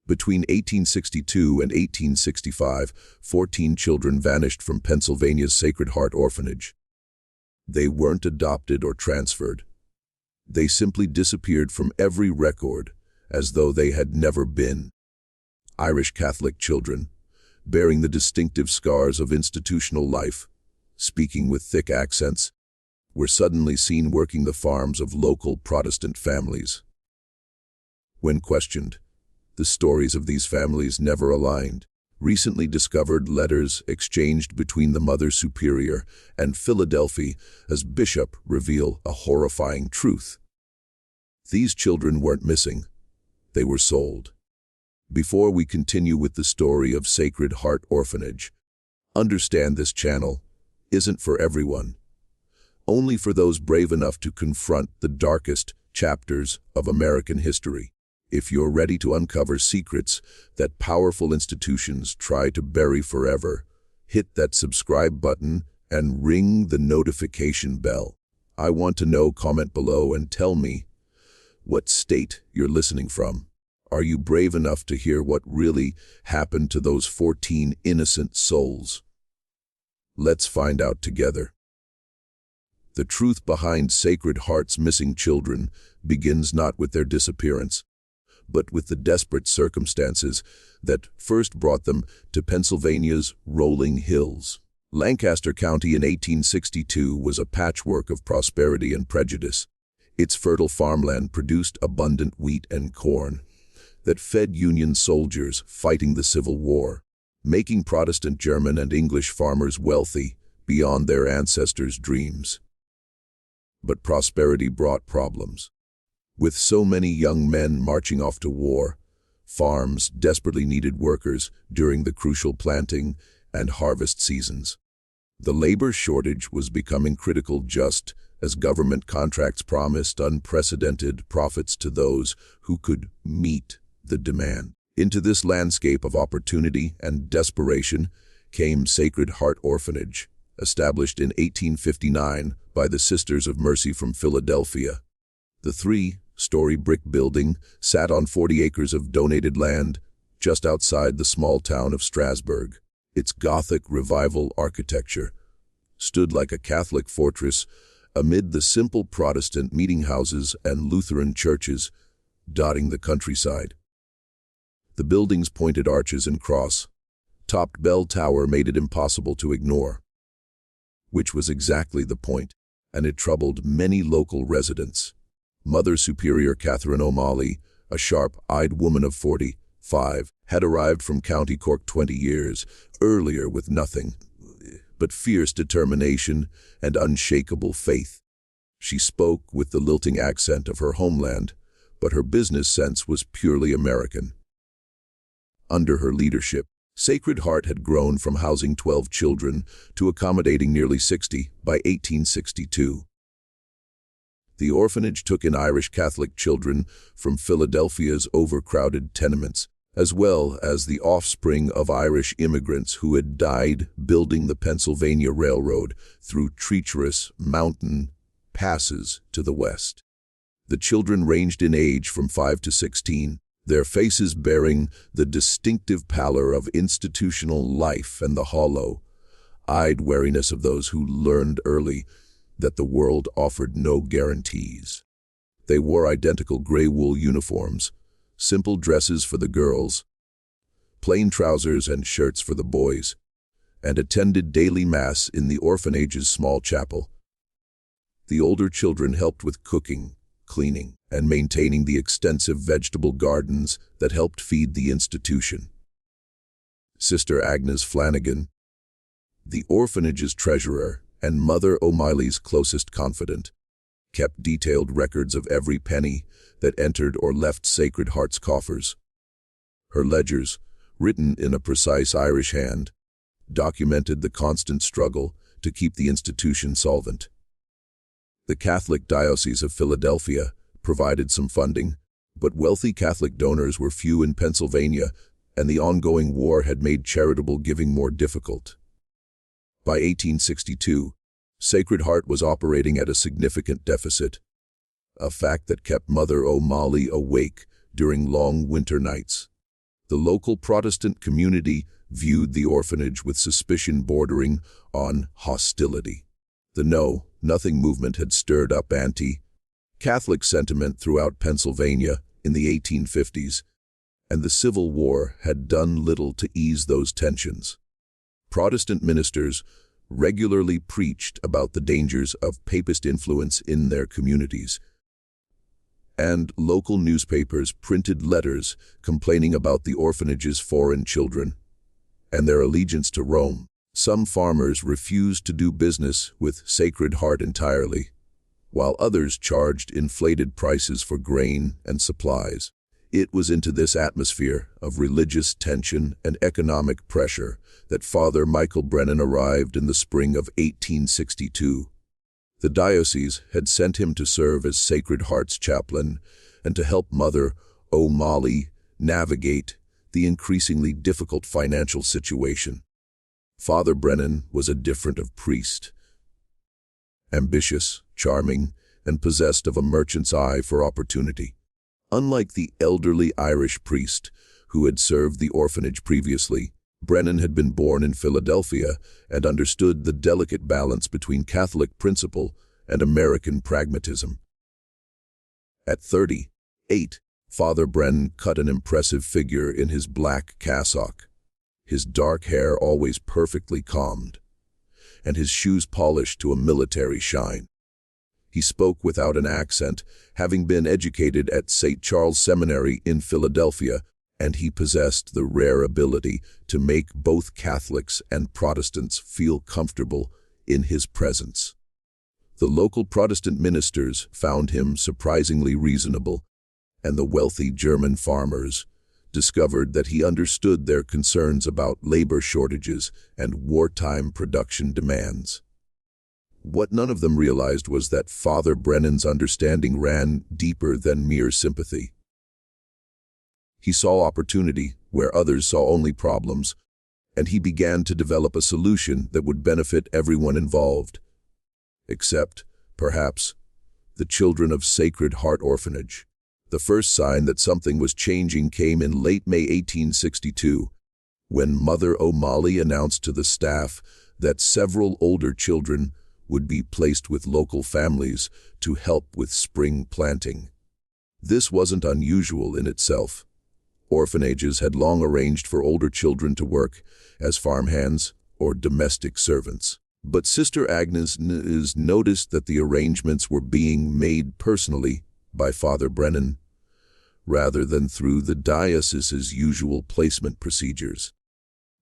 Between 1862 and 1865, 14 children vanished from Pennsylvania's Sacred Heart Orphanage. They weren't adopted or transferred. They simply disappeared from every record, as though they had never been. Irish Catholic children, bearing the distinctive scars of institutional life, speaking with thick accents, were suddenly seen working the farms of local Protestant families. When questioned, the stories of these families never aligned. Recently discovered letters exchanged between the Mother Superior and Philadelphia as bishop reveal a horrifying truth. These children weren't missing. They were sold. Before we continue with the story of Sacred Heart Orphanage, understand this channel isn't for everyone. Only for those brave enough to confront the darkest chapters of American history. If you're ready to uncover secrets that powerful institutions try to bury forever, hit that subscribe button and ring the notification bell. I want to know, comment below and tell me what state you're listening from. Are you brave enough to hear what really happened to those 14 innocent souls? Let's find out together. The truth behind Sacred Heart's missing children begins not with their disappearance, but with the desperate circumstances that first brought them to Pennsylvania's rolling hills. Lancaster County in 1862 was a patchwork of prosperity and prejudice. Its fertile farmland produced abundant wheat and corn that fed Union soldiers fighting the Civil War, making Protestant German and English farmers wealthy beyond their ancestors' dreams. But prosperity brought problems. With so many young men marching off to war, farms desperately needed workers during the crucial planting and harvest seasons. The labor shortage was becoming critical just as government contracts promised unprecedented profits to those who could meet the demand. Into this landscape of opportunity and desperation came Sacred Heart Orphanage, established in 1859 by the Sisters of Mercy from Philadelphia. The three-story brick building sat on 40 acres of donated land just outside the small town of Strasburg. Its Gothic Revival architecture stood like a Catholic fortress amid the simple Protestant meeting houses and Lutheran churches dotting the countryside. The building's pointed arches and cross-topped bell tower made it impossible to ignore, which was exactly the point, and it troubled many local residents. Mother Superior Catherine O'Malley, a sharp-eyed woman of 45, had arrived from County Cork 20 years earlier with nothing but fierce determination and unshakable faith. She spoke with the lilting accent of her homeland, but her business sense was purely American. Under her leadership, Sacred Heart had grown from housing 12 children to accommodating nearly 60 by 1862. The orphanage took in Irish Catholic children from Philadelphia's overcrowded tenements, as well as the offspring of Irish immigrants who had died building the Pennsylvania Railroad through treacherous mountain passes to the west. The children ranged in age from 5 to 16, their faces bearing the distinctive pallor of institutional life and the hollow-eyed wariness of those who learned early that the world offered no guarantees. They wore identical gray wool uniforms, simple dresses for the girls, plain trousers and shirts for the boys, and attended daily mass in the orphanage's small chapel. The older children helped with cooking, cleaning, and maintaining the extensive vegetable gardens that helped feed the institution. Sister Agnes Flanagan, the orphanage's treasurer and Mother O'Malley's closest confidant, kept detailed records of every penny that entered or left Sacred Heart's coffers. Her ledgers, written in a precise Irish hand, documented the constant struggle to keep the institution solvent. The Catholic Diocese of Philadelphia provided some funding, but wealthy Catholic donors were few in Pennsylvania, and the ongoing war had made charitable giving more difficult. By 1862, Sacred Heart was operating at a significant deficit, a fact that kept Mother O'Malley awake during long winter nights. The local Protestant community viewed the orphanage with suspicion bordering on hostility. The Know Nothing movement had stirred up anti-Catholic sentiment throughout Pennsylvania in the 1850s, and the Civil War had done little to ease those tensions. Protestant ministers regularly preached about the dangers of papist influence in their communities, and local newspapers printed letters complaining about the orphanage's foreign children and their allegiance to Rome. Some farmers refused to do business with Sacred Heart entirely, while others charged inflated prices for grain and supplies. It was into this atmosphere of religious tension and economic pressure that Father Michael Brennan arrived in the spring of 1862. The diocese had sent him to serve as Sacred Heart's chaplain and to help Mother O'Malley navigate the increasingly difficult financial situation. Father Brennan was a different of priest. Ambitious, charming, and possessed of a merchant's eye for opportunity. Unlike the elderly Irish priest who had served the orphanage previously, Brennan had been born in Philadelphia and understood the delicate balance between Catholic principle and American pragmatism. At 38, Father Brennan cut an impressive figure in his black cassock, his dark hair always perfectly combed, and his shoes polished to a military shine. He spoke without an accent, having been educated at St. Charles Seminary in Philadelphia, and he possessed the rare ability to make both Catholics and Protestants feel comfortable in his presence. The local Protestant ministers found him surprisingly reasonable, and the wealthy German farmers discovered that he understood their concerns about labor shortages and wartime production demands. What none of them realized was that Father Brennan's understanding ran deeper than mere sympathy. He saw opportunity where others saw only problems, and he began to develop a solution that would benefit everyone involved, except, perhaps, the children of Sacred Heart Orphanage. The first sign that something was changing came in late May 1862, when Mother O'Malley announced to the staff that several older children would be placed with local families to help with spring planting. This wasn't unusual in itself. Orphanages had long arranged for older children to work as farmhands or domestic servants. But Sister Agnes noticed that the arrangements were being made personally by Father Brennan, rather than through the diocese's usual placement procedures.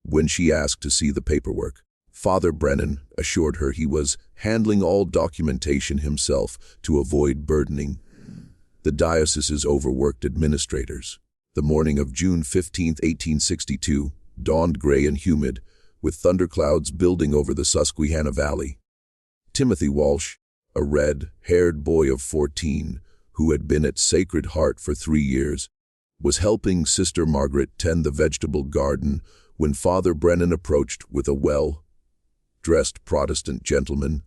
When she asked to see the paperwork, Father Brennan assured her he was handling all documentation himself to avoid burdening the diocese's overworked administrators. The morning of June 15, 1862, dawned gray and humid, with thunderclouds building over the Susquehanna Valley. Timothy Walsh, a red-haired boy of 14, who had been at Sacred Heart for 3 years, was helping Sister Margaret tend the vegetable garden when Father Brennan approached with a well-dressed Protestant gentleman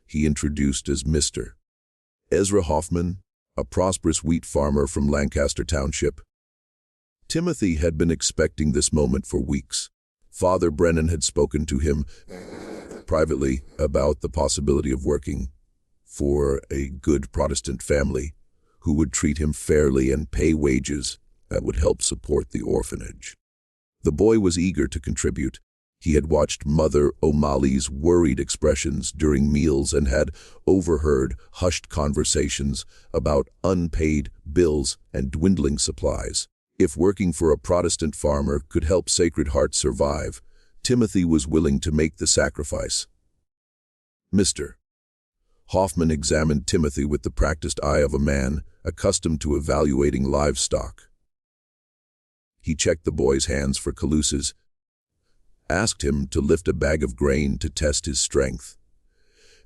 he introduced as Mr. Ezra Hoffman, a prosperous wheat farmer from Lancaster Township. Timothy had been expecting this moment for weeks. Father Brennan had spoken to him privately about the possibility of working for a good Protestant family who would treat him fairly and pay wages that would help support the orphanage. The boy was eager to contribute. He had watched Mother O'Malley's worried expressions during meals and had overheard hushed conversations about unpaid bills and dwindling supplies. If working for a Protestant farmer could help Sacred Heart survive, Timothy was willing to make the sacrifice. Mr. Hoffman examined Timothy with the practiced eye of a man accustomed to evaluating livestock. He checked the boy's hands for calluses, asked him to lift a bag of grain to test his strength,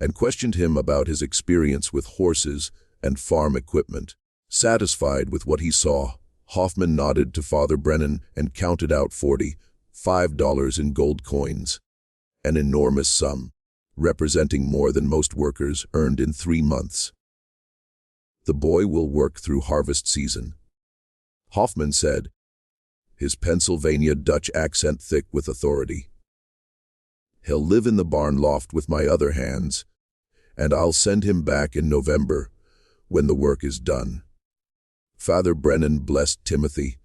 and questioned him about his experience with horses and farm equipment. Satisfied with what he saw, Hoffman nodded to Father Brennan and counted out $45 in gold coins, an enormous sum, representing more than most workers earned in 3 months. "The boy will work through harvest season," Hoffman said, his Pennsylvania Dutch accent thick with authority. "He'll live in the barn loft with my other hands, and I'll send him back in November when the work is done." Father Brennan blessed Timothy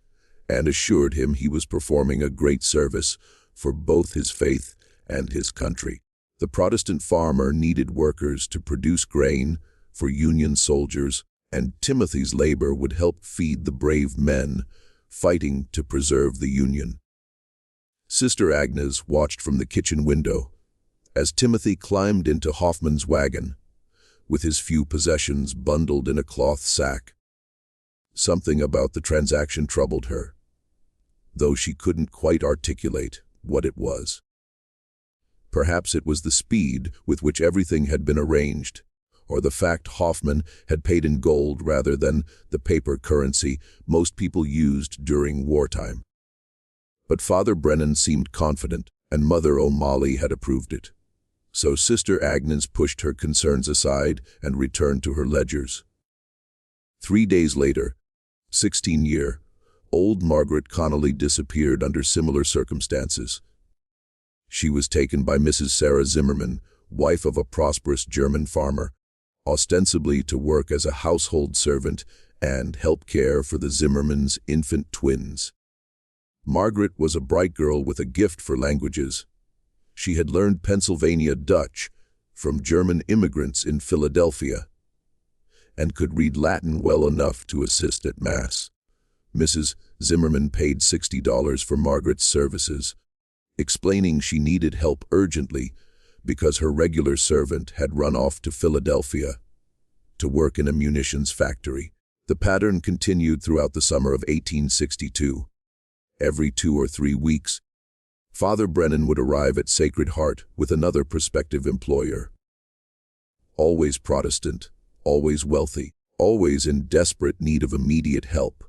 and assured him he was performing a great service for both his faith and his country. The Protestant farmer needed workers to produce grain for Union soldiers, and Timothy's labor would help feed the brave men fighting to preserve the Union. Sister Agnes watched from the kitchen window as Timothy climbed into Hoffman's wagon, with his few possessions bundled in a cloth sack. Something about the transaction troubled her, though she couldn't quite articulate what it was. Perhaps it was the speed with which everything had been arranged, or the fact Hoffman had paid in gold rather than the paper currency most people used during wartime. But Father Brennan seemed confident, and Mother O'Malley had approved it. So Sister Agnes pushed her concerns aside and returned to her ledgers. 3 days later, 16-year-old Margaret Connolly disappeared under similar circumstances. She was taken by Mrs. Sarah Zimmerman, wife of a prosperous German farmer, ostensibly to work as a household servant and help care for the Zimmermans' infant twins. Margaret was a bright girl with a gift for languages. She had learned Pennsylvania Dutch from German immigrants in Philadelphia and could read Latin well enough to assist at Mass. Mrs. Zimmerman paid $60 for Margaret's services, explaining she needed help urgently because her regular servant had run off to Philadelphia to work in a munitions factory. The pattern continued throughout the summer of 1862. Every 2 or 3 weeks, Father Brennan would arrive at Sacred Heart with another prospective employer. Always Protestant, always wealthy, always in desperate need of immediate help.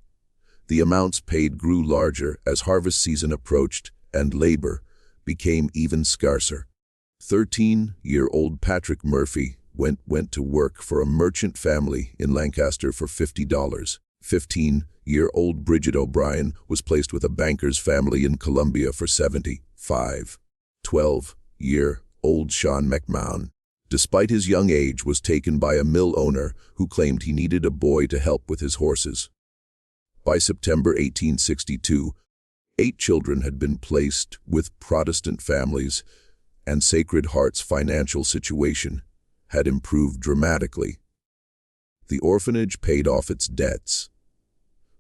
The amounts paid grew larger as harvest season approached and labor became even scarcer. 13-year-old Patrick Murphy went to work for a merchant family in Lancaster for $50. 15-year-old Bridget O'Brien was placed with a banker's family in Columbia for $75. 12-year-old Sean McMahon, despite his young age, was taken by a mill owner who claimed he needed a boy to help with his horses. By September 1862, 8 children had been placed with Protestant families, and Sacred Heart's financial situation had improved dramatically. The orphanage paid off its debts,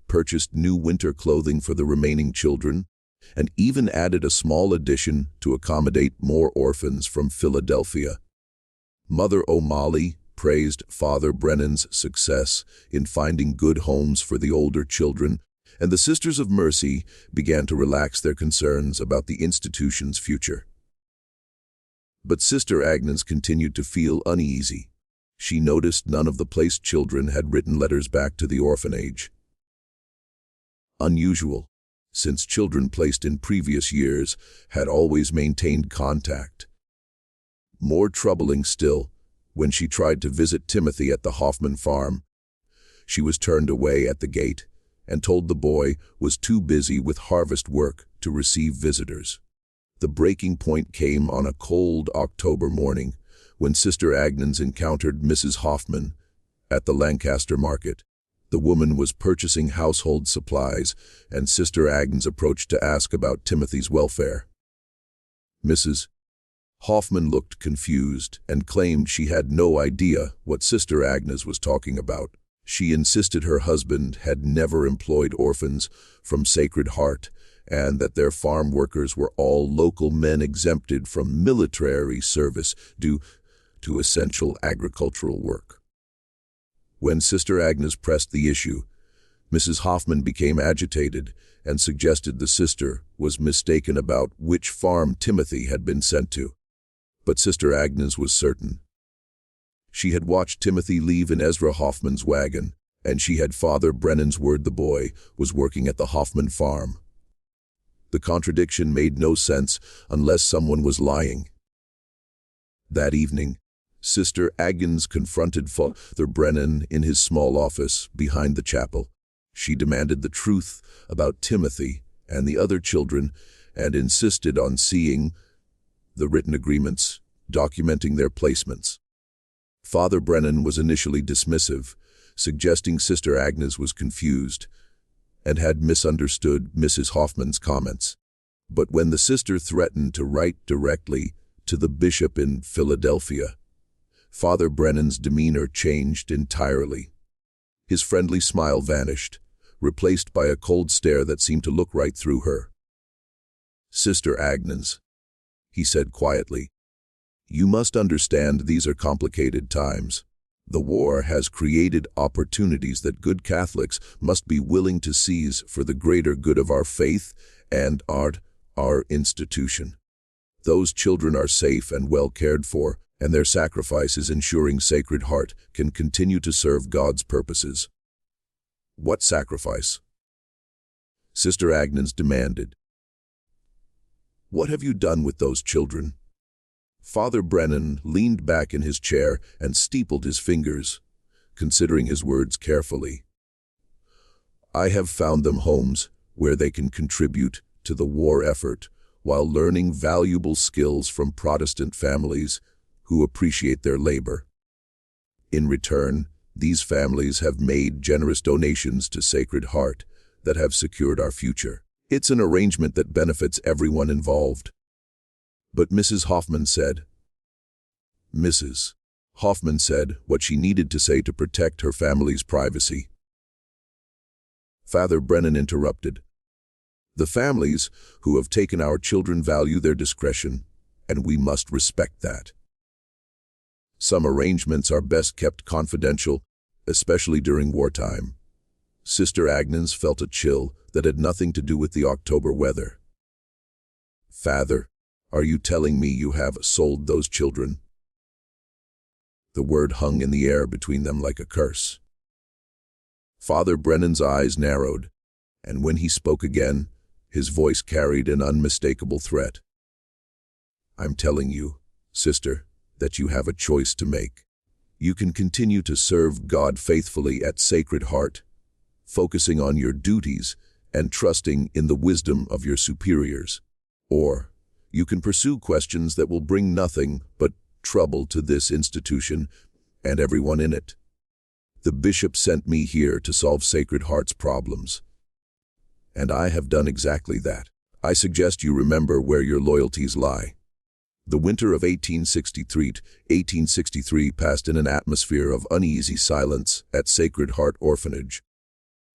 purchased new winter clothing for the remaining children, and even added a small addition to accommodate more orphans from Philadelphia. Mother O'Malley praised Father Brennan's success in finding good homes for the older children, and the Sisters of Mercy began to relax their concerns about the institution's future. But Sister Agnes continued to feel uneasy. She noticed none of the placed children had written letters back to the orphanage. Unusual, since children placed in previous years had always maintained contact. More troubling still, when she tried to visit Timothy at the Hoffman farm, she was turned away at the gate and told the boy was too busy with harvest work to receive visitors. The breaking point came on a cold October morning when Sister Agnes encountered Mrs. Hoffman at the Lancaster market. The woman was purchasing household supplies, and Sister Agnes approached to ask about Timothy's welfare. Mrs. Hoffman looked confused and claimed she had no idea what Sister Agnes was talking about. She insisted her husband had never employed orphans from Sacred Heart and that their farm workers were all local men exempted from military service due to essential agricultural work. When Sister Agnes pressed the issue, Mrs. Hoffman became agitated and suggested the sister was mistaken about which farm Timothy had been sent to. But Sister Agnes was certain. She had watched Timothy leave in Ezra Hoffman's wagon, and she had Father Brennan's word the boy was working at the Hoffman farm. The contradiction made no sense unless someone was lying. That evening, Sister Agnes confronted Father Brennan in his small office behind the chapel. She demanded the truth about Timothy and the other children, and insisted on seeing the written agreements documenting their placements. Father Brennan was initially dismissive, suggesting Sister Agnes was confused and had misunderstood Mrs. Hoffman's comments. But when the sister threatened to write directly to the bishop in Philadelphia, Father Brennan's demeanor changed entirely. His friendly smile vanished, replaced by a cold stare that seemed to look right through her. "Sister Agnes," he said quietly, "you must understand these are complicated times. The war has created opportunities that good Catholics must be willing to seize for the greater good of our faith and our institution. Those children are safe and well cared for, and their sacrifice is ensuring Sacred Heart can continue to serve God's purposes." "What sacrifice?" Sister Agnes demanded. "What have you done with those children?" Father Brennan leaned back in his chair and steepled his fingers, considering his words carefully. "I have found them homes where they can contribute to the war effort while learning valuable skills from Protestant families who appreciate their labor. In return, these families have made generous donations to Sacred Heart that have secured our future. It's an arrangement that benefits everyone involved." But Mrs. Hoffman said what she needed to say to protect her family's privacy. Father Brennan interrupted. "The families who have taken our children value their discretion, and we must respect that. Some arrangements are best kept confidential, especially during wartime." Sister Agnes felt a chill that had nothing to do with the October weather. "Father, are you telling me you have sold those children?" The word hung in the air between them like a curse. Father Brennan's eyes narrowed, and when he spoke again, his voice carried an unmistakable threat. "I'm telling you, sister, that you have a choice to make. You can continue to serve God faithfully at Sacred Heart, focusing on your duties and trusting in the wisdom of your superiors. Or you can pursue questions that will bring nothing but trouble to this institution and everyone in it. The bishop sent me here to solve Sacred Heart's problems, and I have done exactly that. I suggest you remember where your loyalties lie." The winter of 1863 passed in an atmosphere of uneasy silence at Sacred Heart Orphanage.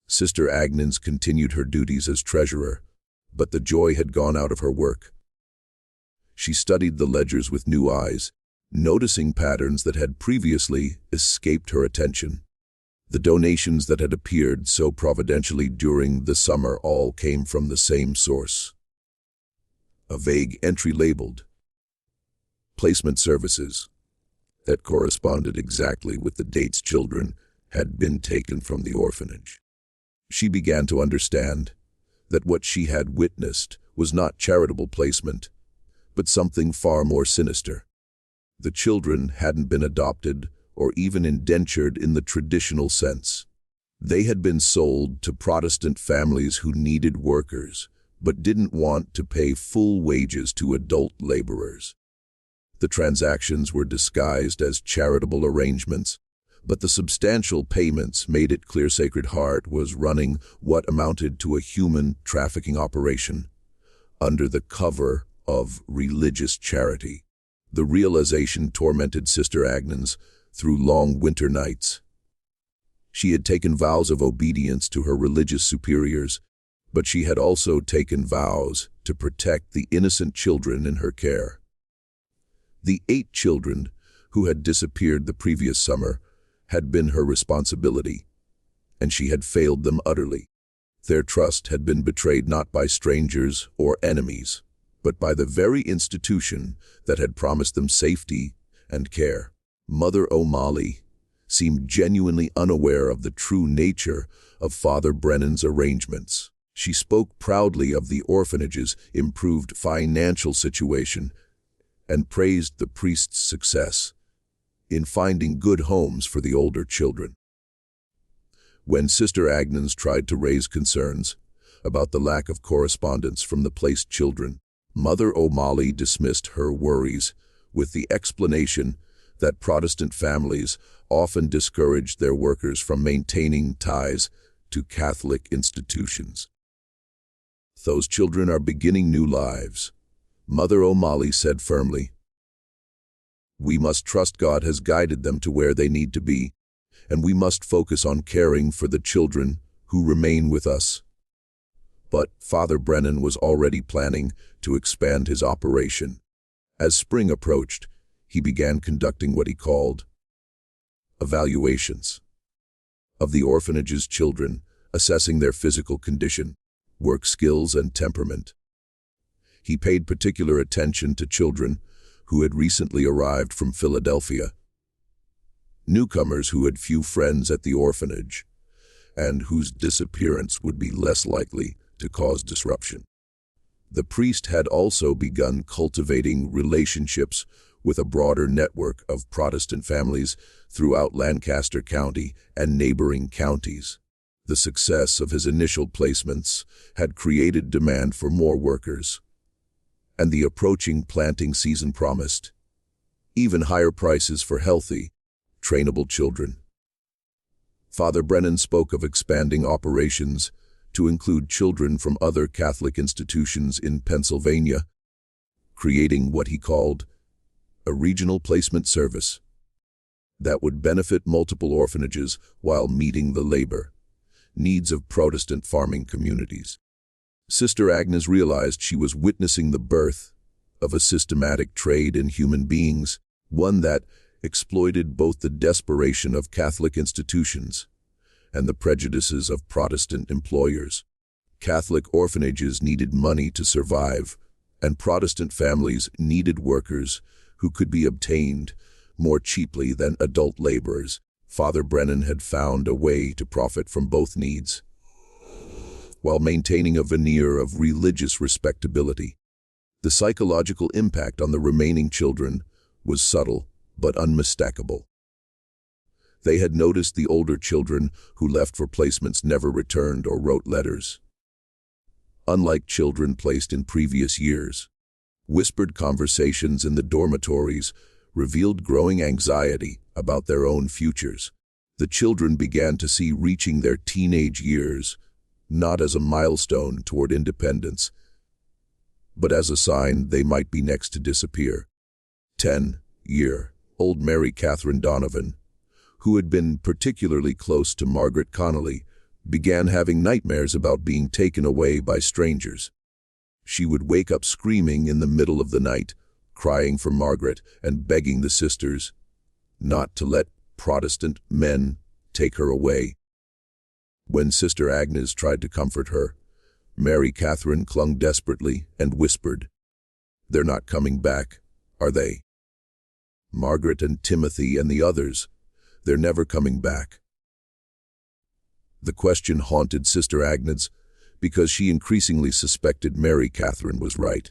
Sister Agnes continued her duties as treasurer, but the joy had gone out of her work. She studied the ledgers with new eyes, noticing patterns that had previously escaped her attention. The donations that had appeared so providentially during the summer all came from the same source. A vague entry labeled "Placement Services" that corresponded exactly with the dates children had been taken from the orphanage. She began to understand that what she had witnessed was not charitable placement, but something far more sinister. The children hadn't been adopted or even indentured in the traditional sense. They had been sold to Protestant families who needed workers, but didn't want to pay full wages to adult laborers. The transactions were disguised as charitable arrangements, but the substantial payments made it clear Sacred Heart was running what amounted to a human trafficking operation under the cover of religious charity. The realization tormented Sister Agnes through long winter nights. She had taken vows of obedience to her religious superiors, but she had also taken vows to protect the innocent children in her care. The 8 children who had disappeared the previous summer had been her responsibility, and she had failed them utterly. Their trust had been betrayed not by strangers or enemies, but by the very institution that had promised them safety and care. Mother O'Malley seemed genuinely unaware of the true nature of Father Brennan's arrangements. She spoke proudly of the orphanage's improved financial situation and praised the priest's success in finding good homes for the older children. When Sister Agnes tried to raise concerns, about the lack of correspondence from the placed children. Mother O'Malley dismissed her worries with the explanation that Protestant families often discouraged their workers from maintaining ties to Catholic institutions. "Those children are beginning new lives," Mother O'Malley said firmly. "We must trust God has guided them to where they need to be, and we must focus on caring for the children who remain with us." But Father Brennan was already planning to expand his operation. As spring approached, he began conducting what he called evaluations of the orphanage's children, assessing their physical condition, work skills, and temperament. He paid particular attention to children who had recently arrived from Philadelphia, newcomers who had few friends at the orphanage, and whose disappearance would be less likely to cause disruption. The priest had also begun cultivating relationships with a broader network of Protestant families throughout Lancaster County and neighboring counties. The success of his initial placements had created demand for more workers, and the approaching planting season promised even higher prices for healthy, trainable children. Father Brennan spoke of expanding operations to include children from other Catholic institutions in Pennsylvania, creating what he called a regional placement service that would benefit multiple orphanages while meeting the labor needs of Protestant farming communities. Sister Agnes realized she was witnessing the birth of a systematic trade in human beings, one that exploited both the desperation of Catholic institutions and the prejudices of Protestant employers. Catholic orphanages needed money to survive, and Protestant families needed workers who could be obtained more cheaply than adult laborers. Father Brennan had found a way to profit from both needs, while maintaining a veneer of religious respectability. The psychological impact on the remaining children was subtle but unmistakable. They had noticed the older children who left for placements never returned or wrote letters. Unlike children placed in previous years, whispered conversations in the dormitories revealed growing anxiety about their own futures. The children began to see reaching their teenage years not as a milestone toward independence, but as a sign they might be next to disappear. 10-year-old Mary Catherine Donovan, who had been particularly close to Margaret Connolly, began having nightmares about being taken away by strangers. She would wake up screaming in the middle of the night, crying for Margaret and begging the sisters not to let Protestant men take her away. When Sister Agnes tried to comfort her, Mary Catherine clung desperately and whispered, "They're not coming back, are they? Margaret and Timothy and the others, they're never coming back." The question haunted Sister Agnes because she increasingly suspected Mary Catherine was right.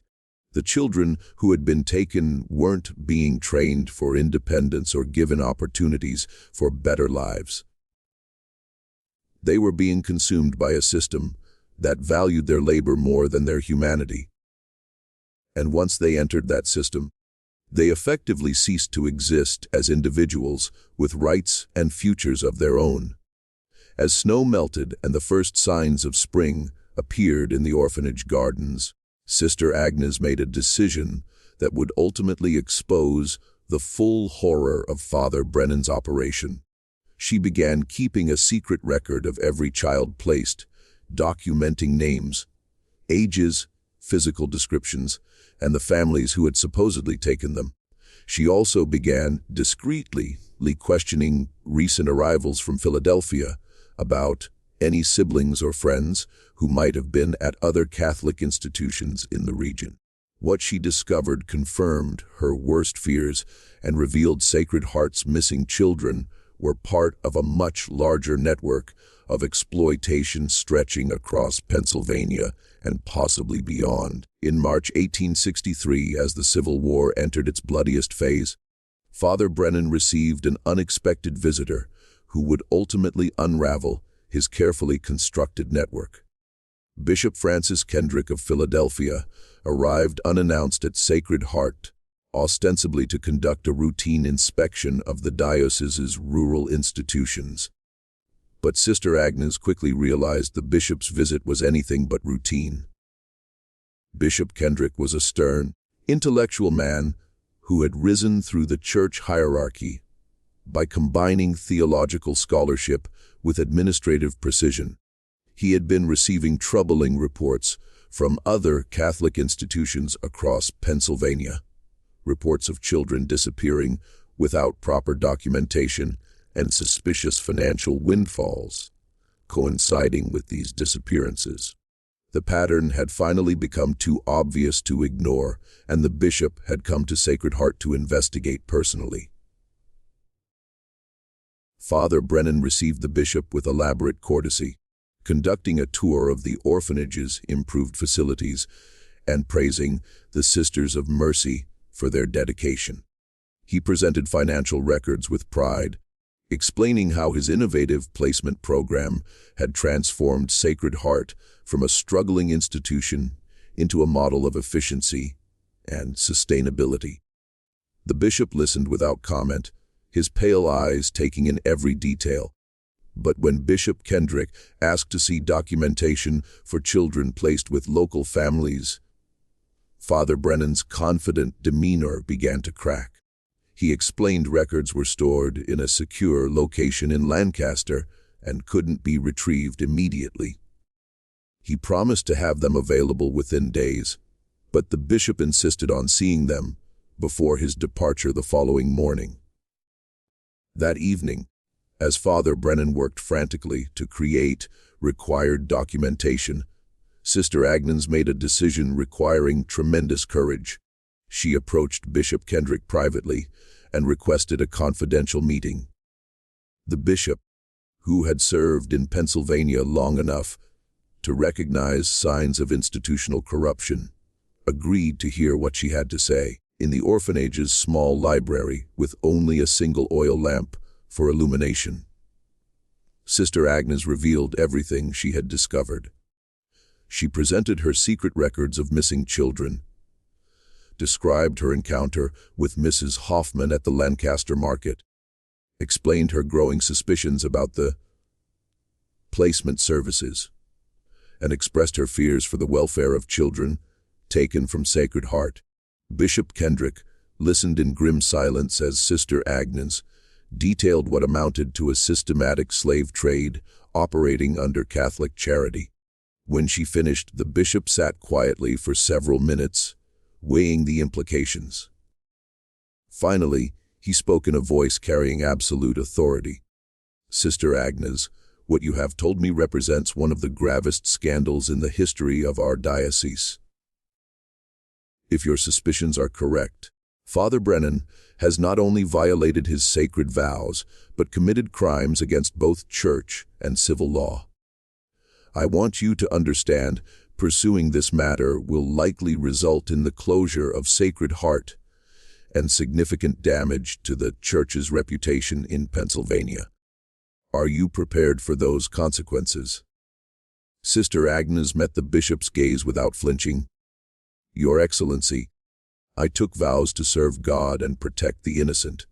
The children who had been taken weren't being trained for independence or given opportunities for better lives. They were being consumed by a system that valued their labor more than their humanity. And once they entered that system, they effectively ceased to exist as individuals with rights and futures of their own. As snow melted and the first signs of spring appeared in the orphanage gardens, Sister Agnes made a decision that would ultimately expose the full horror of Father Brennan's operation. She began keeping a secret record of every child placed, documenting names, ages, physical descriptions, and the families who had supposedly taken them. She also began discreetly questioning recent arrivals from Philadelphia about any siblings or friends who might have been at other Catholic institutions in the region. What she discovered confirmed her worst fears and revealed Sacred Heart's missing children were part of a much larger network of exploitation stretching across Pennsylvania and possibly beyond. In March 1863, as the Civil War entered its bloodiest phase, Father Brennan received an unexpected visitor who would ultimately unravel his carefully constructed network. Bishop Francis Kendrick of Philadelphia arrived unannounced at Sacred Heart, ostensibly to conduct a routine inspection of the diocese's rural institutions. But Sister Agnes quickly realized the bishop's visit was anything but routine. Bishop Kendrick was a stern, intellectual man who had risen through the church hierarchy by combining theological scholarship with administrative precision. He had been receiving troubling reports from other Catholic institutions across Pennsylvania, reports of children disappearing without proper documentation and suspicious financial windfalls coinciding with these disappearances. The pattern had finally become too obvious to ignore, and the bishop had come to Sacred Heart to investigate personally. Father Brennan received the bishop with elaborate courtesy, conducting a tour of the orphanage's improved facilities and praising the Sisters of Mercy for their dedication. He presented financial records with pride, explaining how his innovative placement program had transformed Sacred Heart from a struggling institution into a model of efficiency and sustainability. The bishop listened without comment, his pale eyes taking in every detail. But when Bishop Kendrick asked to see documentation for children placed with local families, Father Brennan's confident demeanor began to crack. He explained records were stored in a secure location in Lancaster and couldn't be retrieved immediately. He promised to have them available within days, but the bishop insisted on seeing them before his departure the following morning. That evening, as Father Brennan worked frantically to create required documentation, Sister Agnes made a decision requiring tremendous courage. She approached Bishop Kendrick privately and requested a confidential meeting. The bishop, who had served in Pennsylvania long enough to recognize signs of institutional corruption, agreed to hear what she had to say. In the orphanage's small library, with only a single oil lamp for illumination, Sister Agnes revealed everything she had discovered. She presented her secret records of missing children, described her encounter with Mrs. Hoffman at the Lancaster market, explained her growing suspicions about the placement services, and expressed her fears for the welfare of children taken from Sacred Heart. Bishop Kendrick listened in grim silence as Sister Agnes detailed what amounted to a systematic slave trade operating under Catholic charity. When she finished, the bishop sat quietly for several minutes, weighing the implications. Finally, he spoke in a voice carrying absolute authority. "Sister Agnes, what you have told me represents one of the gravest scandals in the history of our diocese. If your suspicions are correct, Father Brennan has not only violated his sacred vows, but committed crimes against both church and civil law. I want you to understand, pursuing this matter will likely result in the closure of Sacred Heart and significant damage to the church's reputation in Pennsylvania. Are you prepared for those consequences?" Sister Agnes met the bishop's gaze without flinching. "Your Excellency, I took vows to serve God and protect the innocent.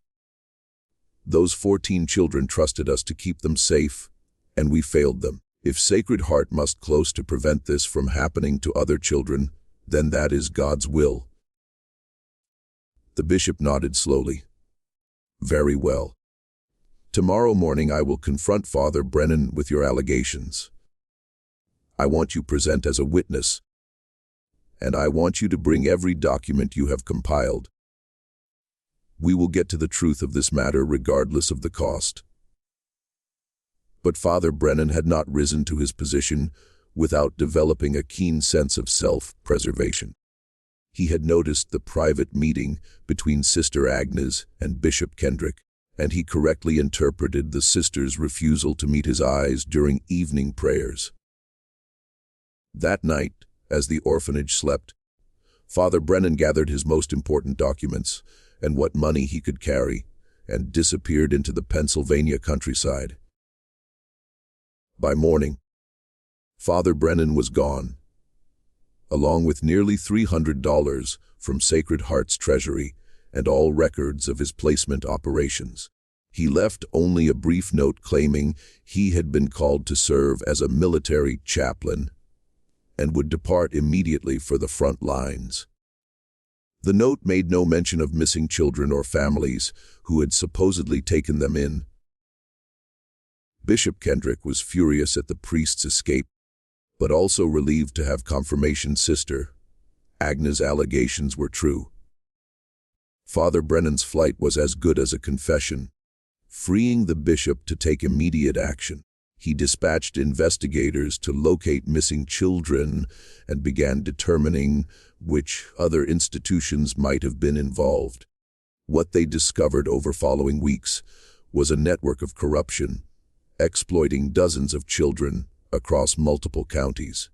Those 14 children trusted us to keep them safe, and we failed them. If Sacred Heart must close to prevent this from happening to other children, then that is God's will." The bishop nodded slowly. "Very well. Tomorrow morning I will confront Father Brennan with your allegations. I want you present as a witness, and I want you to bring every document you have compiled. We will get to the truth of this matter regardless of the cost." But Father Brennan had not risen to his position without developing a keen sense of self-preservation. He had noticed the private meeting between Sister Agnes and Bishop Kendrick, and he correctly interpreted the sister's refusal to meet his eyes during evening prayers. That night, as the orphanage slept, Father Brennan gathered his most important documents and what money he could carry, and disappeared into the Pennsylvania countryside. By morning, Father Brennan was gone, along with nearly $300 from Sacred Heart's treasury and all records of his placement operations. He left only a brief note claiming he had been called to serve as a military chaplain and would depart immediately for the front lines. The note made no mention of missing children or families who had supposedly taken them in. Bishop Kendrick was furious at the priest's escape, but also relieved to have confirmation sister Agnes' allegations were true. Father Brennan's flight was as good as a confession, freeing the bishop to take immediate action. He dispatched investigators to locate missing children and began determining which other institutions might have been involved. What they discovered over following weeks was a network of corruption, exploiting dozens of children across multiple counties.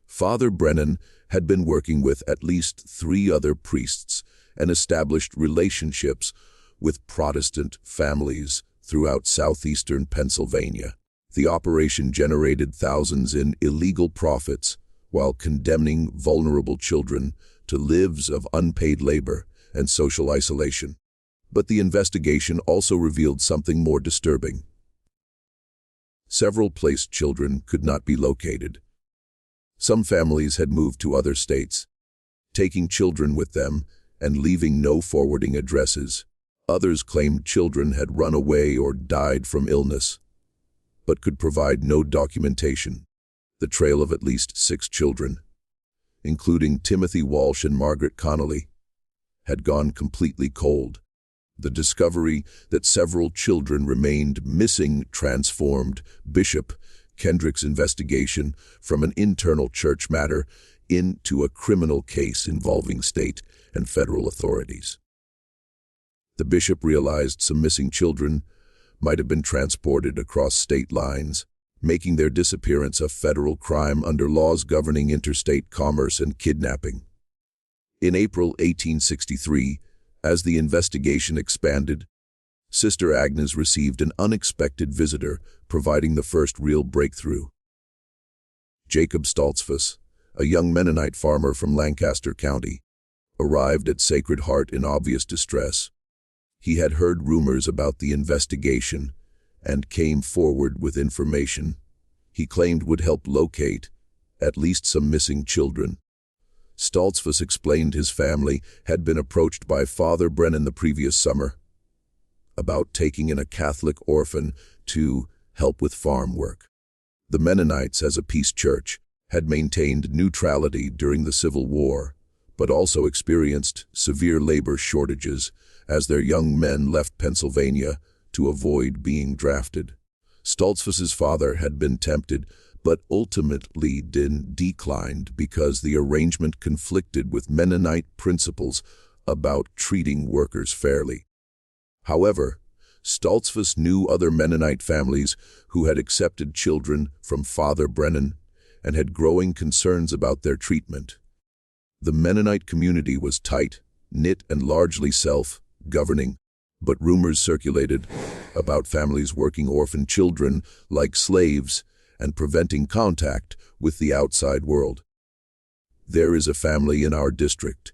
Father Brennan had been working with at least 3 other priests and established relationships with Protestant families throughout southeastern Pennsylvania. The operation generated thousands in illegal profits while condemning vulnerable children to lives of unpaid labor and social isolation. But the investigation also revealed something more disturbing. Several placed children could not be located. Some families had moved to other states, taking children with them and leaving no forwarding addresses. Others claimed children had run away or died from illness, but could provide no documentation. The trail of at least 6 children, including Timothy Walsh and Margaret Connolly, had gone completely cold. The discovery that several children remained missing transformed Bishop Kendrick's investigation from an internal church matter into a criminal case involving state and federal authorities. The bishop realized some missing children might have been transported across state lines, making their disappearance a federal crime under laws governing interstate commerce and kidnapping. In April 1863, as the investigation expanded, Sister Agnes received an unexpected visitor, providing the first real breakthrough. Jacob Stoltzfus, a young Mennonite farmer from Lancaster County, arrived at Sacred Heart in obvious distress. He had heard rumors about the investigation and came forward with information he claimed would help locate at least some missing children. Stoltzfus explained his family had been approached by Father Brennan the previous summer about taking in a Catholic orphan to help with farm work. The Mennonites, as a peace church, had maintained neutrality during the Civil War, but also experienced severe labor shortages as their young men left Pennsylvania to avoid being drafted. Stoltzfus's father had been tempted, but ultimately declined because the arrangement conflicted with Mennonite principles about treating workers fairly. However, Stoltzfus knew other Mennonite families who had accepted children from Father Brennan and had growing concerns about their treatment. The Mennonite community was tight-knit and largely self-governing, but rumors circulated about families working orphan children like slaves and preventing contact with the outside world. "There is a family in our district,"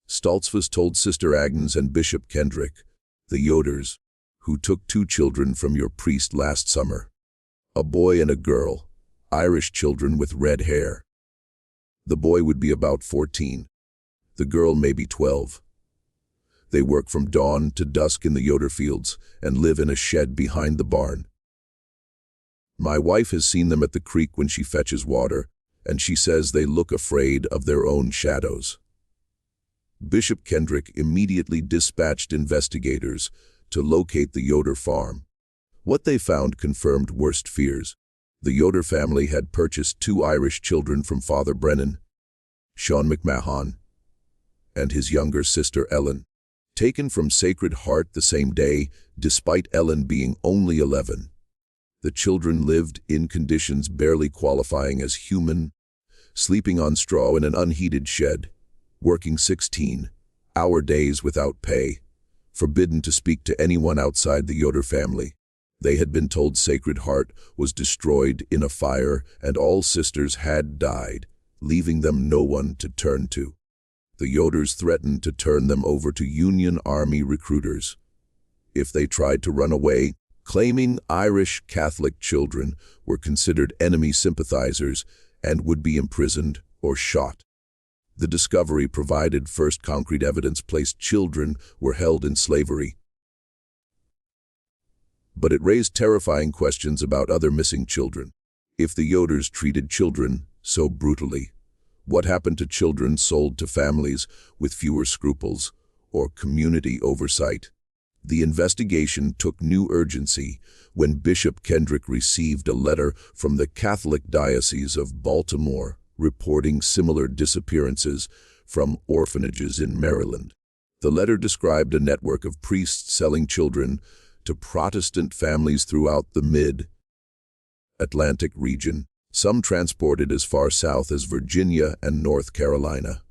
Stoltzfus told Sister Agnes and Bishop Kendrick, the Yoders, "who took 2 children from your priest last summer. A boy and a girl, Irish children with red hair. The boy would be about 14, the girl maybe 12. They work from dawn to dusk in the Yoder fields and live in a shed behind the barn. My wife has seen them at the creek when she fetches water, and she says they look afraid of their own shadows." Bishop Kendrick immediately dispatched investigators to locate the Yoder farm. What they found confirmed worst fears. The Yoder family had purchased 2 Irish children from Father Brennan, Sean McMahon, and his younger sister Ellen, taken from Sacred Heart the same day, despite Ellen being only 11. The children lived in conditions barely qualifying as human, sleeping on straw in an unheated shed, working 16-hour days without pay, forbidden to speak to anyone outside the Yoder family. They had been told Sacred Heart was destroyed in a fire and all sisters had died, leaving them no one to turn to. The Yoders threatened to turn them over to Union Army recruiters if they tried to run away, claiming Irish Catholic children were considered enemy sympathizers and would be imprisoned or shot. The discovery provided first concrete evidence placed children were held in slavery. But it raised terrifying questions about other missing children. If the Yoders treated children so brutally, what happened to children sold to families with fewer scruples or community oversight? The investigation took new urgency when Bishop Kendrick received a letter from the Catholic Diocese of Baltimore reporting similar disappearances from orphanages in Maryland. The letter described a network of priests selling children to Protestant families throughout the mid-Atlantic region, some transported as far south as Virginia and North Carolina.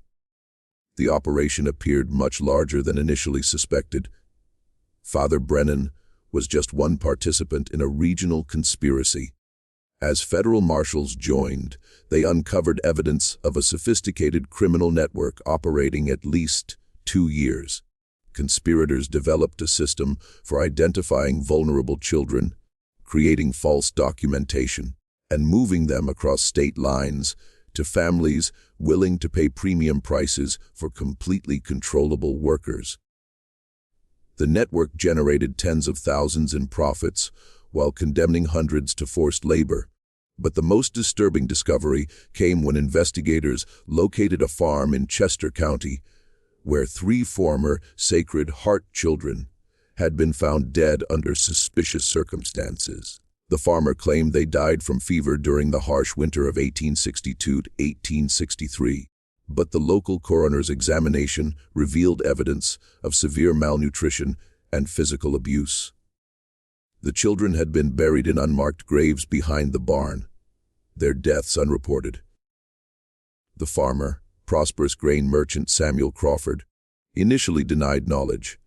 The operation appeared much larger than initially suspected. Father Brennan was just one participant in a regional conspiracy. As federal marshals joined, they uncovered evidence of a sophisticated criminal network operating at least 2 years. Conspirators developed a system for identifying vulnerable children, creating false documentation, and moving them across state lines to families willing to pay premium prices for completely controllable workers. The network generated tens of thousands in profits while condemning hundreds to forced labor. But the most disturbing discovery came when investigators located a farm in Chester County where 3 former Sacred Heart children had been found dead under suspicious circumstances. The farmer claimed they died from fever during the harsh winter of 1862 to 1863. But the local coroner's examination revealed evidence of severe malnutrition and physical abuse. The children had been buried in unmarked graves behind the barn, their deaths unreported. The farmer, prosperous grain merchant Samuel Crawford, initially denied knowledge,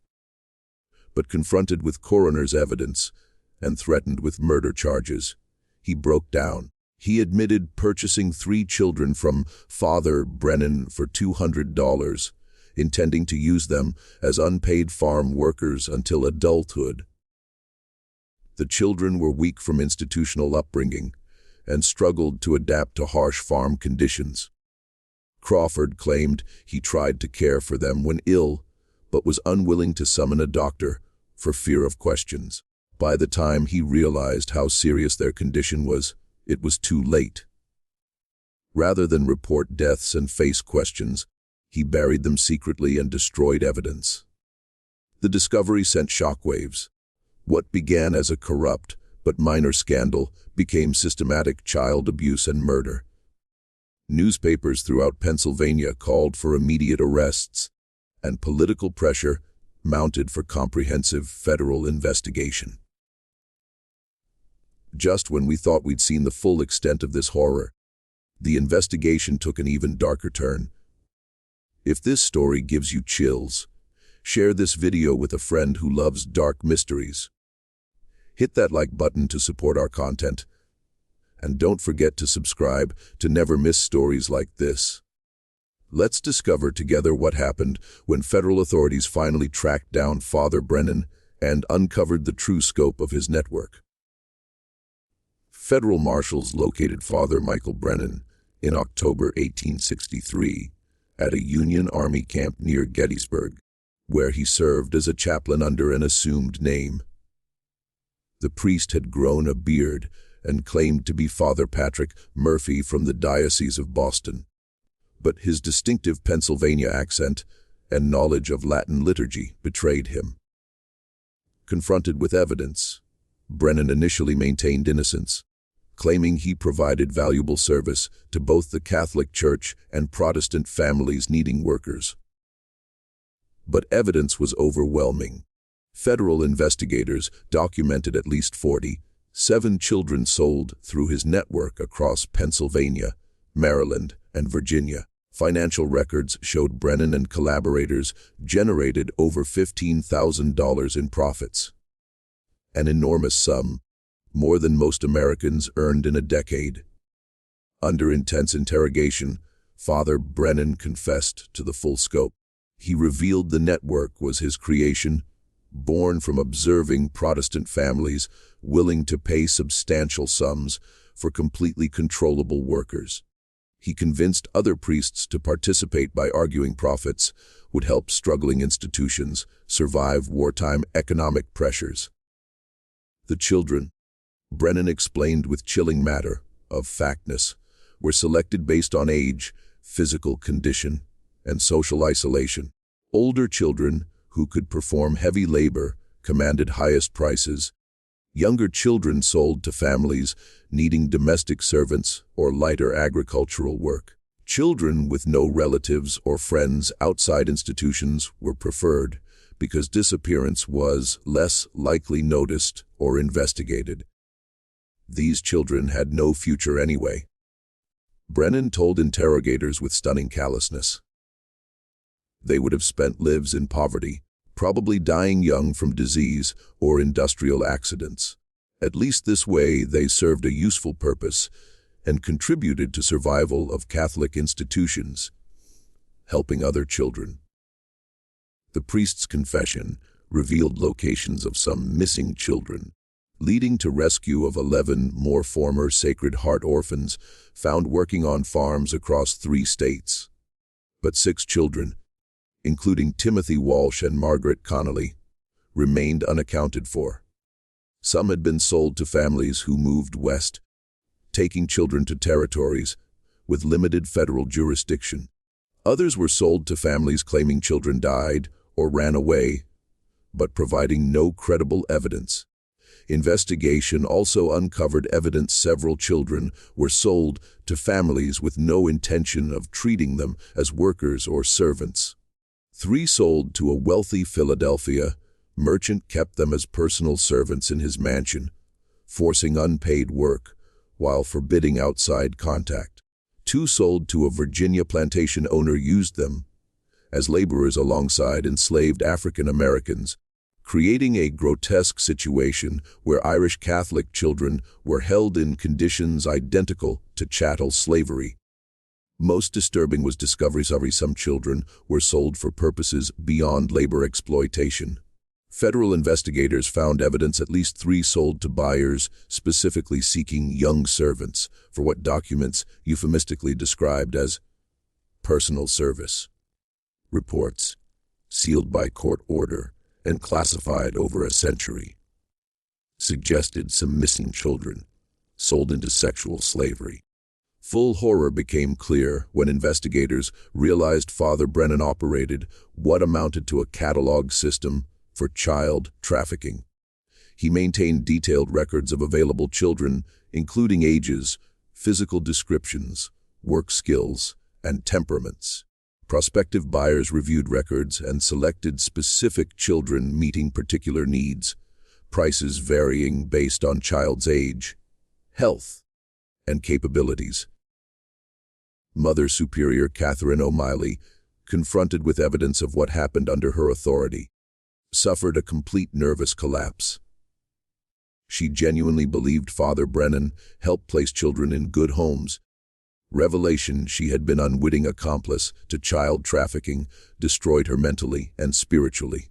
but confronted with coroner's evidence and threatened with murder charges, he broke down. He admitted purchasing 3 children from Father Brennan for $200, intending to use them as unpaid farm workers until adulthood. The children were weak from institutional upbringing and struggled to adapt to harsh farm conditions. Crawford claimed he tried to care for them when ill, but was unwilling to summon a doctor for fear of questions. By the time he realized how serious their condition was, it was too late. Rather than report deaths and face questions, he buried them secretly and destroyed evidence. The discovery sent shockwaves. What began as a corrupt but minor scandal became systematic child abuse and murder. Newspapers throughout Pennsylvania called for immediate arrests, and political pressure mounted for comprehensive federal investigation. Just when we thought we'd seen the full extent of this horror, the investigation took an even darker turn. If this story gives you chills, share this video with a friend who loves dark mysteries. Hit that like button to support our content, and don't forget to subscribe to never miss stories like this. Let's discover together what happened when federal authorities finally tracked down Father Brennan and uncovered the true scope of his network. Federal marshals located Father Michael Brennan in October 1863 at a Union Army camp near Gettysburg, where he served as a chaplain under an assumed name. The priest had grown a beard and claimed to be Father Patrick Murphy from the Diocese of Boston. But his distinctive Pennsylvania accent and knowledge of Latin liturgy betrayed him. Confronted with evidence, Brennan initially maintained innocence, claiming he provided valuable service to both the Catholic Church and Protestant families needing workers. But evidence was overwhelming. Federal investigators documented at least 47 children sold through his network across Pennsylvania, Maryland, and Virginia. Financial records showed Brennan and collaborators generated over $15,000 in profits. an enormous sum, more than most Americans earned in a decade. Under intense interrogation, Father Brennan confessed to the full scope. He revealed the network was his creation, born from observing Protestant families willing to pay substantial sums for completely controllable workers. He convinced other priests to participate by arguing profits would help struggling institutions survive wartime economic pressures. The children, Brennan explained with chilling matter of factness, were selected based on age, physical condition, and social isolation. Older children who could perform heavy labor commanded highest prices. Younger children sold to families needing domestic servants or lighter agricultural work. Children with no relatives or friends outside institutions were preferred because disappearance was less likely noticed or investigated. These children had no future anyway. Brennan told interrogators with stunning callousness. They would have spent lives in poverty, probably dying young from disease or industrial accidents. At least this way they served a useful purpose and contributed to survival of Catholic institutions, helping other children. The priest's confession revealed locations of some missing children, leading to rescue of 11 more former Sacred Heart orphans found working on farms across 3 states. But 6 children, including Timothy Walsh and Margaret Connolly, remained unaccounted for. Some had been sold to families who moved west, taking children to territories with limited federal jurisdiction. Others were sold to families claiming children died or ran away, but providing no credible evidence. Investigation also uncovered evidence several children were sold to families with no intention of treating them as workers or servants. 3 sold to a wealthy Philadelphia merchant kept them as personal servants in his mansion, forcing unpaid work while forbidding outside contact. 2 sold to a Virginia plantation owner used them as laborers alongside enslaved African Americans, creating a grotesque situation where Irish Catholic children were held in conditions identical to chattel slavery. Most disturbing was discovery some children were sold for purposes beyond labor exploitation. Federal investigators found evidence at least 3 sold to buyers specifically seeking young servants for what documents euphemistically described as personal service. Reports, sealed by court order and classified over a century, suggested some missing children sold into sexual slavery. Full horror became clear when investigators realized Father Brennan operated what amounted to a catalog system for child trafficking. He maintained detailed records of available children, including ages, physical descriptions, work skills, and temperaments. Prospective buyers reviewed records and selected specific children meeting particular needs, prices varying based on child's age, health, and capabilities. Mother Superior Catherine O'Malley, confronted with evidence of what happened under her authority, suffered a complete nervous collapse. She genuinely believed Father Brennan helped place children in good homes. Revelation she had been unwitting accomplice to child trafficking destroyed her mentally and spiritually.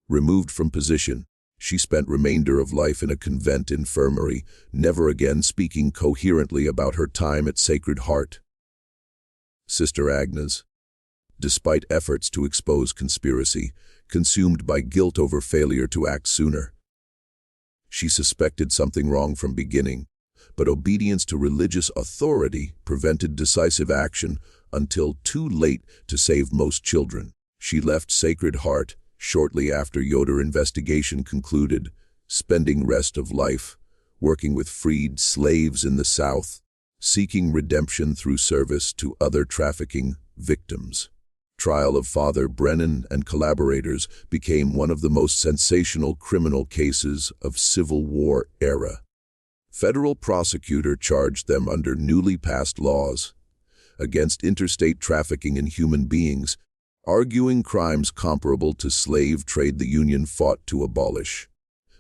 Removed from position, she spent remainder of life in a convent infirmary, never again speaking coherently about her time at Sacred Heart. Sister Agnes, despite efforts to expose conspiracy, consumed by guilt over failure to act sooner. She suspected something wrong from beginning, but obedience to religious authority prevented decisive action until too late to save most children. She left Sacred Heart shortly after Yoder investigation concluded, spending rest of life working with freed slaves in the South, seeking redemption through service to other trafficking victims. Trial of Father Brennan and collaborators became one of the most sensational criminal cases of Civil War era. Federal prosecutor charged them under newly passed laws against interstate trafficking in human beings, arguing crimes comparable to slave trade the Union fought to abolish.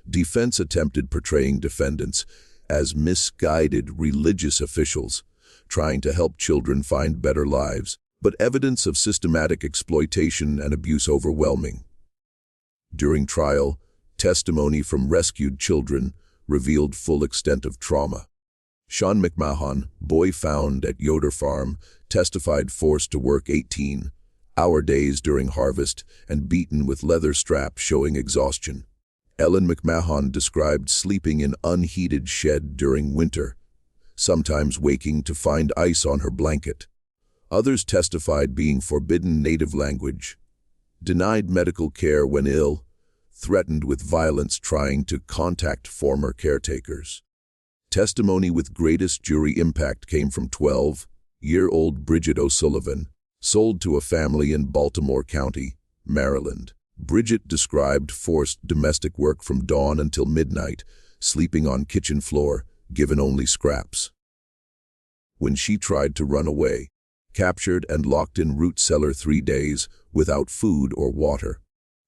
Defense attempted portraying defendants as misguided religious officials trying to help children find better lives, but evidence of systematic exploitation and abuse overwhelming. During trial, testimony from rescued children revealed full extent of trauma. Sean McMahon, boy found at Yoder farm, testified forced to work 18-hour days during harvest and beaten with leather straps showing exhaustion. Ellen McMahon described sleeping in unheated shed during winter, sometimes waking to find ice on her blanket. Others testified being forbidden native language, denied medical care when ill, threatened with violence trying to contact former caretakers. Testimony with greatest jury impact came from 12-year-old Bridget O'Sullivan, sold to a family in Baltimore County, Maryland. Bridget described forced domestic work from dawn until midnight, sleeping on kitchen floor, given only scraps. When she tried to run away, captured and locked in root cellar 3 days without food or water.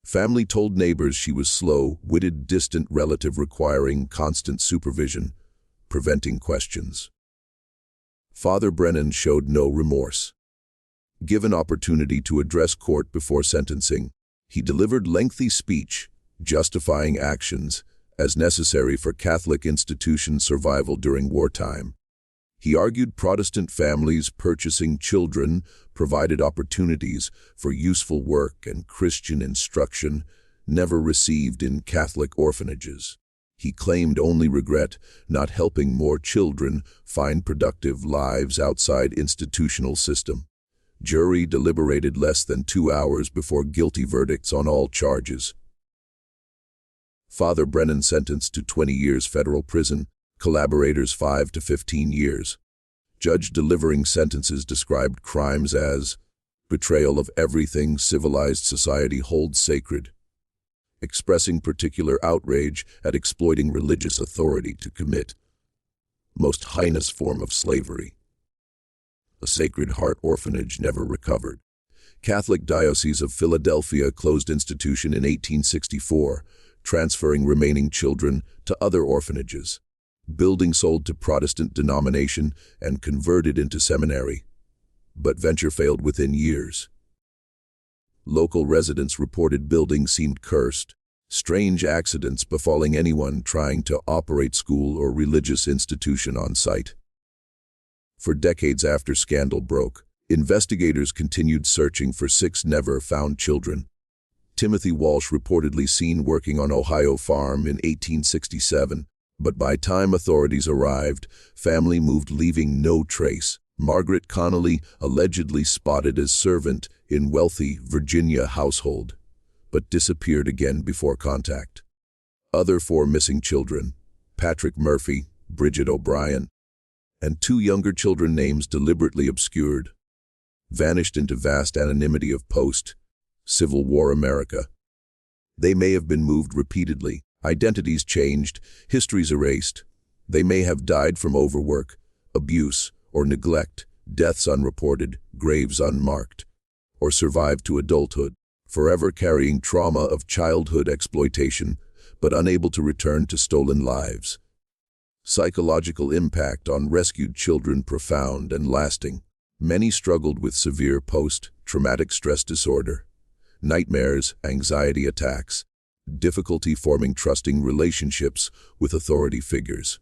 Family told neighbors she was slow-witted distant relative requiring constant supervision, preventing questions. Father Brennan showed no remorse. Given opportunity to address court before sentencing, he delivered lengthy speech justifying actions as necessary for Catholic institution survival during wartime. He argued Protestant families purchasing children provided opportunities for useful work and Christian instruction never received in Catholic orphanages. He claimed only regret not helping more children find productive lives outside institutional system. Jury deliberated less than 2 hours before guilty verdicts on all charges. Father Brennan sentenced to 20 years federal prison, collaborators 5 to 15 years. Judge delivering sentences described crimes as betrayal of everything civilized society holds sacred, expressing particular outrage at exploiting religious authority to commit most heinous form of slavery. A Sacred Heart Orphanage never recovered. Catholic Diocese of Philadelphia closed institution in 1864, transferring remaining children to other orphanages. Building sold to Protestant denomination and converted into seminary, but venture failed within years. Local residents reported building seemed cursed, strange accidents befalling anyone trying to operate school or religious institution on site. For decades after scandal broke, investigators continued searching for 6 never-found children. Timothy Walsh reportedly seen working on Ohio farm in 1867, but by time authorities arrived, family moved leaving no trace. Margaret Connolly allegedly spotted as servant in wealthy Virginia household, but disappeared again before contact. Other 4 missing children, Patrick Murphy, Bridget O'Brien, and 2 younger children names deliberately obscured, vanished into vast anonymity of post-Civil War America. They may have been moved repeatedly, identities changed, histories erased. They may have died from overwork, abuse, or neglect, deaths unreported, graves unmarked, or survived to adulthood, forever carrying trauma of childhood exploitation, but unable to return to stolen lives. Psychological impact on rescued children profound and lasting. Many struggled with severe post-traumatic stress disorder, nightmares, anxiety attacks, difficulty forming trusting relationships with authority figures.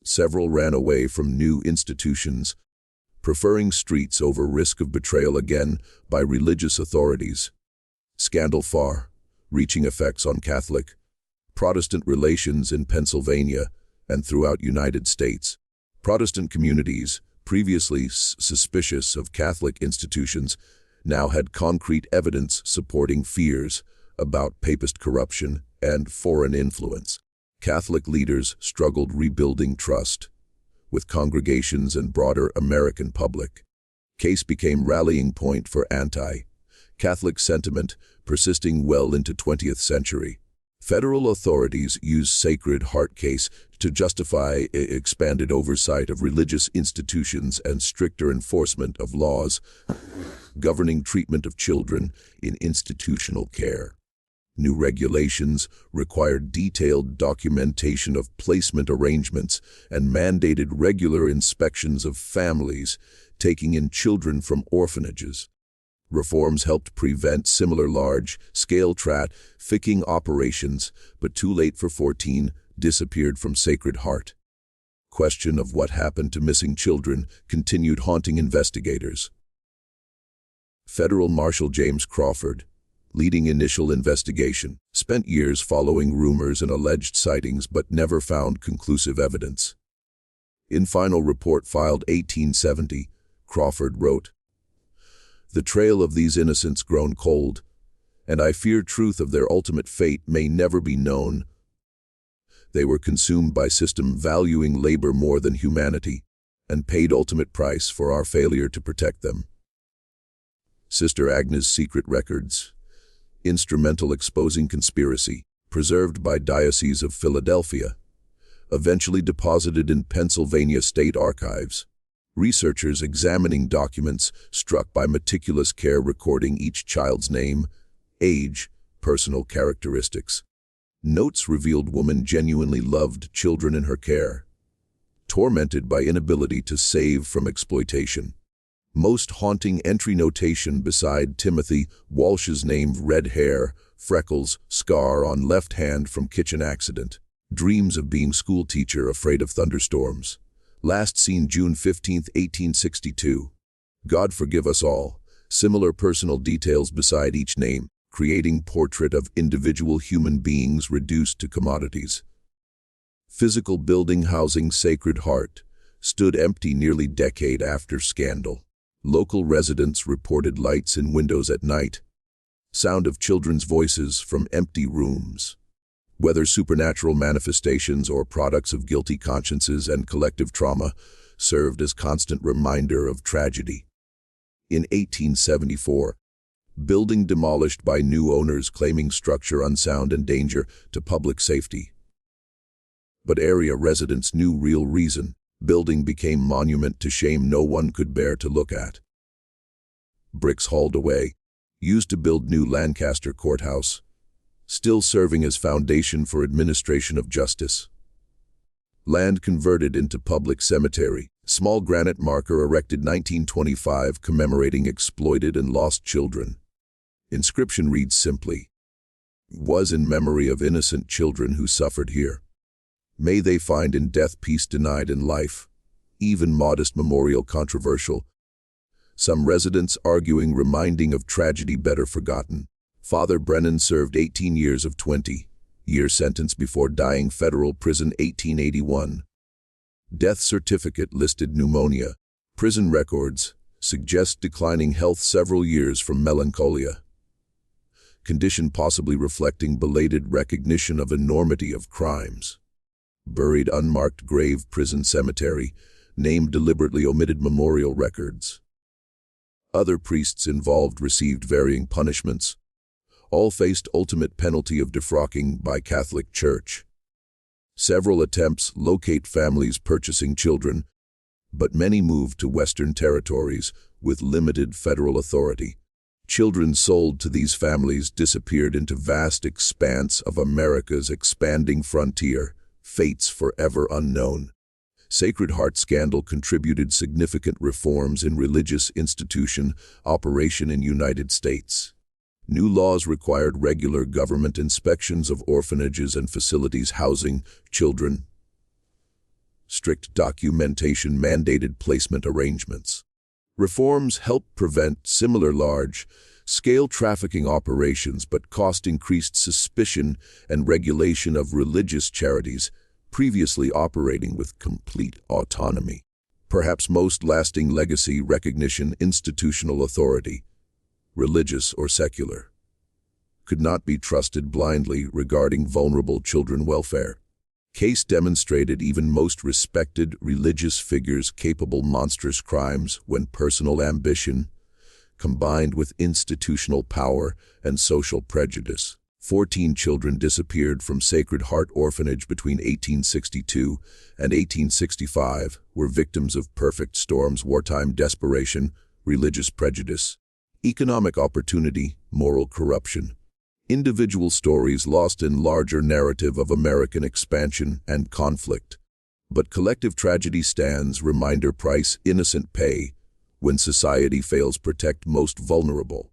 Several ran away from new institutions, preferring streets over risk of betrayal again by religious authorities. Scandal far-reaching effects on Catholic, Protestant relations in Pennsylvania and throughout United States. Protestant communities, previously suspicious of Catholic institutions, now had concrete evidence supporting fears about papist corruption and foreign influence. Catholic leaders struggled rebuilding trust with congregations and broader American public. Case became rallying point for anti-Catholic sentiment persisting well into 20th century. Federal authorities used Sacred Heart case to justify expanded oversight of religious institutions and stricter enforcement of laws governing treatment of children in institutional care. New regulations required detailed documentation of placement arrangements and mandated regular inspections of families taking in children from orphanages. Reforms helped prevent similar large-scale trafficking operations, but too late for 14 disappeared from Sacred Heart. Question of what happened to missing children continued haunting investigators. Federal Marshal James Crawford, leading initial investigation, spent years following rumors and alleged sightings but never found conclusive evidence. In final report filed 1870, Crawford wrote, "The trail of these innocents grown cold, and I fear truth of their ultimate fate may never be known. They were consumed by system valuing labor more than humanity, and paid ultimate price for our failure to protect them." Sister Agnes' secret records, instrumental exposing conspiracy, preserved by Diocese of Philadelphia, eventually deposited in Pennsylvania State Archives. Researchers examining documents struck by meticulous care recording each child's name, age, personal characteristics. Notes revealed woman genuinely loved children in her care, tormented by inability to save from exploitation. Most haunting entry notation beside Timothy Walsh's name: red hair, freckles, scar on left hand from kitchen accident. Dreams of being school teacher afraid of thunderstorms. Last seen June 15, 1862. God forgive us all. Similar personal details beside each name, creating portrait of individual human beings reduced to commodities. Physical building housing Sacred Heart stood empty nearly decade after scandal. Local residents reported lights in windows at night. Sound of children's voices from empty rooms. Whether supernatural manifestations or products of guilty consciences and collective trauma, served as constant reminder of tragedy. In 1874, building demolished by new owners claiming structure unsound and danger to public safety. But area residents knew real reason. Building became monument to shame no one could bear to look at. Bricks hauled away, used to build new Lancaster Courthouse, still serving as foundation for administration of justice. Land converted into public cemetery, small granite marker erected 1925 commemorating exploited and lost children. Inscription reads simply, "Was in memory of innocent children who suffered here. May they find in death peace denied in life." Even modest memorial controversial. Some residents arguing reminding of tragedy better forgotten. Father Brennan served 18 years of 20-year sentence before dying federal prison 1881. Death certificate listed pneumonia. Prison records suggest declining health several years from melancholia. Condition possibly reflecting belated recognition of enormity of crimes. Buried unmarked grave prison cemetery, name deliberately omitted memorial records. Other priests involved received varying punishments. All faced ultimate penalty of defrocking by Catholic Church. Several attempts locate families purchasing children, but many moved to Western territories with limited federal authority. Children sold to these families disappeared into vast expanse of America's expanding frontier. Fates forever unknown. Sacred Heart scandal contributed significant reforms in religious institution operation in United States. New laws required regular government inspections of orphanages and facilities housing children. Strict documentation mandated placement arrangements. Reforms helped prevent similar large-scale trafficking operations, but cost increased suspicion and regulation of religious charities previously operating with complete autonomy. Perhaps most lasting legacy recognition institutional authority, religious or secular, could not be trusted blindly regarding vulnerable children welfare. Case demonstrated even most respected religious figures capable monstrous crimes when personal ambition combined with institutional power and social prejudice. 14 children disappeared from Sacred Heart Orphanage between 1862 and 1865, were victims of perfect storms, wartime desperation, religious prejudice, economic opportunity, moral corruption. Individual stories lost in larger narrative of American expansion and conflict. But collective tragedy stands, reminder price, innocent pay, when society fails protect most vulnerable.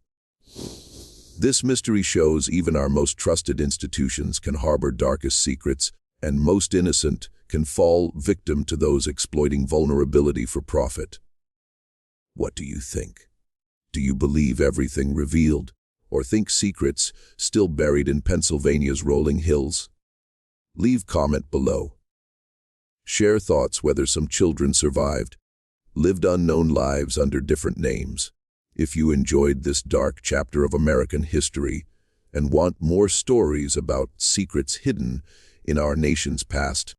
This mystery shows even our most trusted institutions can harbor darkest secrets, and most innocent can fall victim to those exploiting vulnerability for profit. What do you think? Do you believe everything revealed, or think secrets still buried in Pennsylvania's rolling hills? Leave comment below. Share thoughts whether some children survived, lived unknown lives under different names. If you enjoyed this dark chapter of American history and want more stories about secrets hidden in our nation's past,